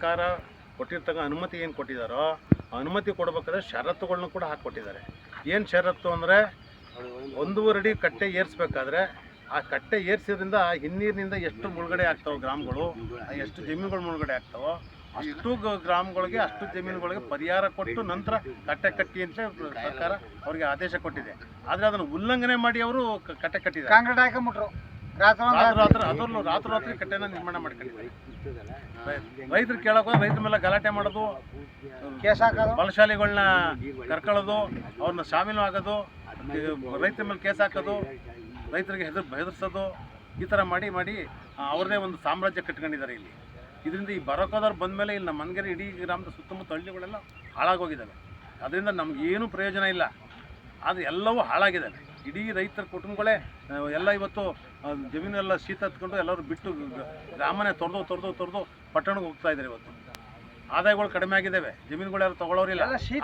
ಸರ್ಕಾರ ಕೊಟ್ಟಿರ್ತಕ್ಕ ಅನುಮತಿ ಏನು ಕೊಟ್ಟಿದ್ದಾರೋ ಅನುಮತಿ ಕೊಡಬೇಕಾದ್ರೆ ಷರತ್ತುಗಳನ್ನ ಕೂಡ ಹಾಕಿಕೊಟ್ಟಿದ್ದಾರೆ. ಏನು ಷರತ್ತು ಅಂದರೆ 1.5 ಅಡಿ ಕಟ್ಟೆ ಏರಿಸ್ಬೇಕಾದ್ರೆ ಆ ಕಟ್ಟೆ ಏರಿಸಿದ್ರಿಂದ ಹಿನ್ನೀರಿನಿಂದ ಎಷ್ಟು ಮುಳುಗಡೆ ಆಗ್ತಾವೆ ಗ್ರಾಮಗಳು, ಎಷ್ಟು ಜಮೀನುಗಳು ಮುಳುಗಡೆ ಆಗ್ತಾವೋ ಅಷ್ಟು ಗ್ರಾಮಗಳಿಗೆ ಅಷ್ಟು ಜಮೀನುಗಳಿಗೆ ಪರಿಹಾರ ಕೊಟ್ಟು ನಂತರ ಕಟ್ಟೆ ಕಟ್ಟಿ ಅಂತ ಸರ್ಕಾರ ಅವರಿಗೆ ಆದೇಶ ಕೊಟ್ಟಿದೆ. ಆದರೆ ಅದನ್ನು ಉಲ್ಲಂಘನೆ ಮಾಡಿ ಅವರು ಕಟ್ಟೆ ಕಟ್ಟಿದ್ದಾರೆ. ಕಾಂಕ್ರೀಟ್ ಹಾಕೊಂಬಿಟ್ರು, ರಾತ್ರಿ ಕಟ್ಟೆನ ನಿರ್ಮಾಣ ಮಾಡ್ಕೊಂಡಿದ್ದಾರೆ. ರೈತರು ಕೇಳೋಕೆ ರೈತರ ಮೇಲೆ ಗಲಾಟೆ ಮಾಡೋದು, ಕೇಸ್ ಹಾಕೋದು, ಬಲಶಾಲಿಗಳನ್ನ ಕರ್ಕೊಳ್ಳೋದು, ಅವ್ರನ್ನ ಶಾಮೀಲು ಆಗೋದು, ರೈತರ ಮೇಲೆ ಕೇಸ್ ಹಾಕೋದು, ರೈತರಿಗೆ ಹೆದರ್ಸೋದು, ಈ ಥರ ಮಾಡಿ ಅವ್ರದೇ ಒಂದು ಸಾಮ್ರಾಜ್ಯ ಕಟ್ಕೊಂಡಿದ್ದಾರೆ ಇಲ್ಲಿ. ಇದರಿಂದ ಈ ಬರೋಕೋದವ್ರು ಬಂದ ಮೇಲೆ ಇಲ್ಲಿ ನಮ್ಮ ಮನ್ಗೆರೆ ಇಡೀ ಗ್ರಾಮದ ಸುತ್ತಮುತ್ತ ಹಳ್ಳಿಗಳೆಲ್ಲ ಹಾಳಾಗೋಗಿದ್ದಾವೆ. ಅದರಿಂದ ನಮಗೇನು ಪ್ರಯೋಜನ ಇಲ್ಲ, ಆದರೆ ಎಲ್ಲವೂ ಹಾಳಾಗಿದ್ದಾವೆ. ಇಡೀ ರೈತರ ಕುಟುಂಬಗಳೇ ಎಲ್ಲ ಇವತ್ತು ಜಮೀನೆಲ್ಲ ಶೀತ ಹತ್ಕೊಂಡು ಎಲ್ಲರೂ ಬಿಟ್ಟು ಗ್ರಾಮನೇ ತೊರೆದು ಪಟ್ಟಣಕ್ಕೆ ಹೋಗ್ತಾ ಇದ್ದಾರೆ. ಇವತ್ತು ಆದಾಯಗಳು ಕಡಿಮೆ ಆಗಿದ್ದಾವೆ, ಜಮೀನುಗಳು ಯಾರು ತೊಗೊಳೋರಿಲ್ಲ, ಶೀತ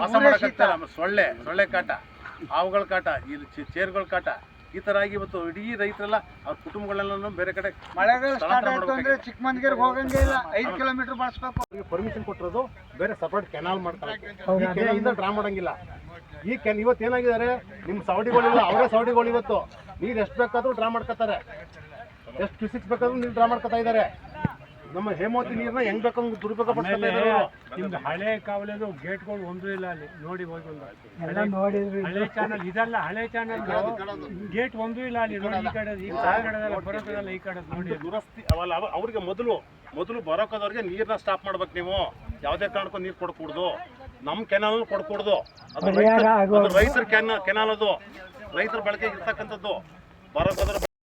ವಾಸ ಮಾಡೋಕ್ಕಾಗ್ತಾಯಿಲ್ಲ. ಸೊಳ್ಳೆ ಕಾಟ, ಹಾವುಗಳ ಕಾಟ, ಇಲ್ಲಿ ಚೇರ್ಗಳ ಕಾಟ, ಈ ಥರ ಆಗಿ ಇವತ್ತು ಇಡೀ ರೈತರೆಲ್ಲ ಅವ್ರ ಕುಟುಂಬಗಳೆಲ್ಲ ಬೇರೆ ಕಡೆ ಮಳೆಗಾಲ ಸ್ಟಾರ್ಟ್ ಆಯ್ತು ಅಂದ್ರೆ ಚಿಕ್ಕಮಂದಿಗೆರೆ ಹೋಗಂಗೆ ಇಲ್ಲ, 5 ಕಿಲೋಮೀಟರ್ ಬಳಸ್ಬೇಕು. ಪರ್ಮಿಷನ್ ಕೊಟ್ಟಿರೋದು ಬೇರೆ ಸಪರೇಟ್ ಕೆನಾಲ್ ಮಾಡ್ತಾರೆ. ಈ ಕೆನಾಲಿಂದ ಡ್ರಾ ಮಾಡಂಗಿಲ್ಲ. ಈ ಇವತ್ತು ಏನಾಗಿದ್ದಾರೆ, ನಿಮ್ಮ ಸವಡಿಗಳಿಲ್ಲ, ಅವರೇ ಸವಡಿಗಳು ಇವತ್ತು ನೀರು ಎಷ್ಟು ಬೇಕಾದ್ರೂ ಡ್ರಾ ಮಾಡ್ಕೊತಾರೆ, ಎಷ್ಟು ಕ್ಯೂಸಿಕ್ಸ್ ಬೇಕಾದ್ರೂ ನೀರು ಡ್ರಾ ಮಾಡ್ಕೊತಾ ಇದ್ದಾರೆ. ನಮ್ಮ ಹೇಮಾವತಿ ನೀರನ್ನ ಹೆಂಗ್ ಬೇಕಂಗ್ ದುರುಪಯೋಗ ಪಡ್ತಾ ಇದ್ದಾರೆ. ನಿಮ್ದು ಹಳೆ ಕಾವಲದು ಗೇಟ್ಗಳು ಒಂದೂ ಇಲ್ಲ ಅಲ್ಲಿ, ನೋಡಿ ಹೋಗಿ ಹಳೆ ಚಾನಲ್ ಇದಲ್ಲ, ಹಳೆ ಚಾನಲ್ ಗೇಟ್ ಒಂದೂ ಇಲ್ಲ ಅಲ್ಲಿ, ನೋಡಿ ಈ ಕಡೆ ಬರೋದಲ್ಲ, ಈ ಕಡೆ ನೋಡಿ ದುರಸ್ತಿ ಅವಲ್ಲ. ಅವ್ರಿಗೆ ಮೊದಲು ಬರೋಕೋದವ್ರಿಗೆ ನೀರನ್ನ ಸ್ಟಾಪ್ ಮಾಡ್ಬೇಕು. ನೀವು ಯಾವುದೇ ಕಾರಣಕ್ಕೂ ನೀರು ಕೊಡ್ಕೂಡ್ದು, ನಮ್ಮ ಕೆನಾಲ್ ಕೊಡ್ಕೂಡ್ದು. ಅದು ರೈತರ ಕೆನಾಲ್, ಅದು ರೈತರ ಬಳಕೆಗೆ ಇರ್ತಕ್ಕಂಥದ್ದು. ಬರೋಕೋದ್ರ